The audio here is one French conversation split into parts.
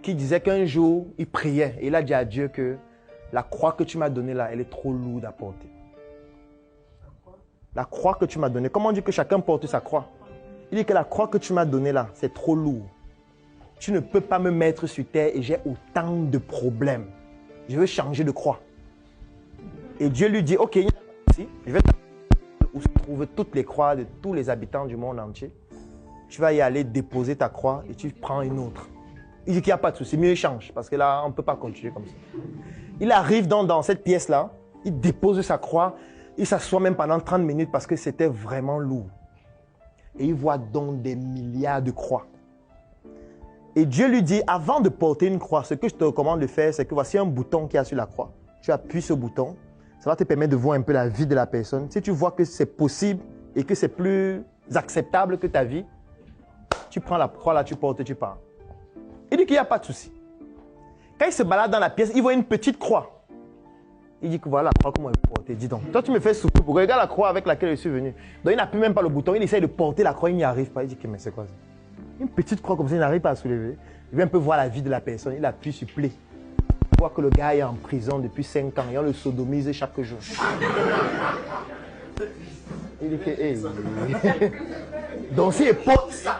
qui disait qu'un jour, il priait et il a dit à Dieu que la croix que tu m'as donnée là, elle est trop lourde à porter. La croix que tu m'as donnée, comment on dit que chacun porte sa croix? Il dit que la croix que tu m'as donnée là, c'est trop lourd. Tu ne peux pas me mettre sur terre et j'ai autant de problèmes. Je veux changer de croix. Et Dieu lui dit, ok, ici, je vais où se trouvent toutes les croix de tous les habitants du monde entier. Tu vas y aller déposer ta croix et tu prends une autre. Il dit qu'il n'y a pas de souci, mieux il change parce que là, on ne peut pas continuer comme ça. Il arrive dans cette pièce-là, il dépose sa croix, il s'assoit même pendant 30 minutes parce que c'était vraiment lourd. Et il voit donc des milliards de croix. Et Dieu lui dit, avant de porter une croix, ce que je te recommande de faire, c'est que voici un bouton qu'il y a sur la croix. Tu appuies ce bouton, ça va te permettre de voir un peu la vie de la personne. Si tu vois que c'est possible et que c'est plus acceptable que ta vie, tu prends la croix là, tu portes et tu pars. Il dit qu'il n'y a pas de souci. Quand il se balade dans la pièce, il voit une petite croix. Il dit que voilà la croix, comment elle porte. Dis donc, toi tu me fais souffrir. Pourquoi? Regarde la croix avec laquelle je suis venu. Donc il n'appuie même pas le bouton, il essaye de porter la croix, il n'y arrive pas. Il dit que mais c'est quoi ça? Une petite croix comme ça, il n'arrive pas à soulever. Il vient un peu voir la vie de la personne, il appuie sur play. Il voit que le gars est en prison depuis 5 ans et on le sodomise chaque jour. Il dit que, hey. Donc s'il porte ça,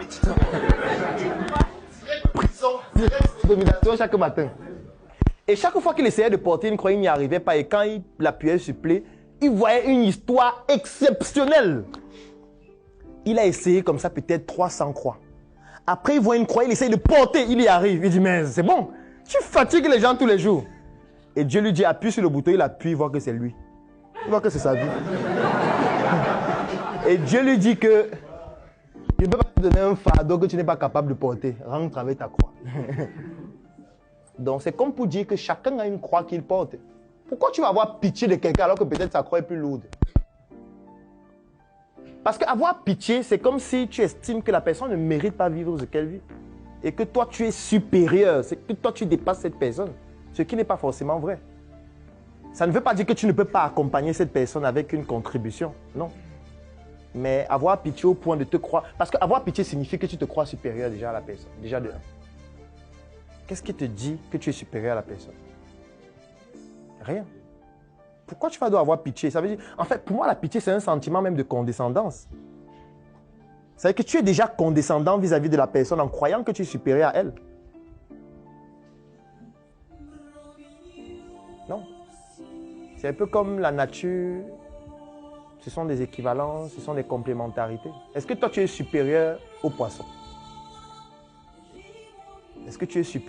prison, sodomisation chaque matin. Et chaque fois qu'il essayait de porter une croix, il n'y arrivait pas. Et quand il l'appuyait sur play, il voyait une histoire exceptionnelle. Il a essayé comme ça peut-être 300 croix. Après, il voit une croix, il essaye de porter, il y arrive. Il dit, mais c'est bon, tu fatigues les gens tous les jours. Et Dieu lui dit, appuie sur le bouton, il appuie, il voit que c'est lui. Il voit que c'est sa vie. Et Dieu lui dit que, je ne peux pas te donner un fardeau que tu n'es pas capable de porter. Rentre avec ta croix. Donc, c'est comme pour dire que chacun a une croix qu'il porte. Pourquoi tu vas avoir pitié de quelqu'un alors que peut-être sa croix est plus lourde? Parce qu'avoir pitié, c'est comme si tu estimes que la personne ne mérite pas vivre ce qu'elle vit. Et que toi, tu es supérieur. C'est que toi, tu dépasses cette personne. Ce qui n'est pas forcément vrai. Ça ne veut pas dire que tu ne peux pas accompagner cette personne avec une contribution. Non. Mais avoir pitié au point de te croire... Parce qu'avoir pitié signifie que tu te crois supérieur déjà à la personne. Déjà de un. Qu'est-ce qui te dit que tu es supérieur à la personne? Rien. Pourquoi tu vas devoir avoir pitié? Ça veut dire, en fait, pour moi, la pitié, c'est un sentiment même de condescendance. C'est-à-dire que tu es déjà condescendant vis-à-vis de la personne en croyant que tu es supérieur à elle. Non. C'est un peu comme la nature. Ce sont des équivalences, ce sont des complémentarités. Est-ce que toi, tu es supérieur au poisson? Est-ce que tu es supérieur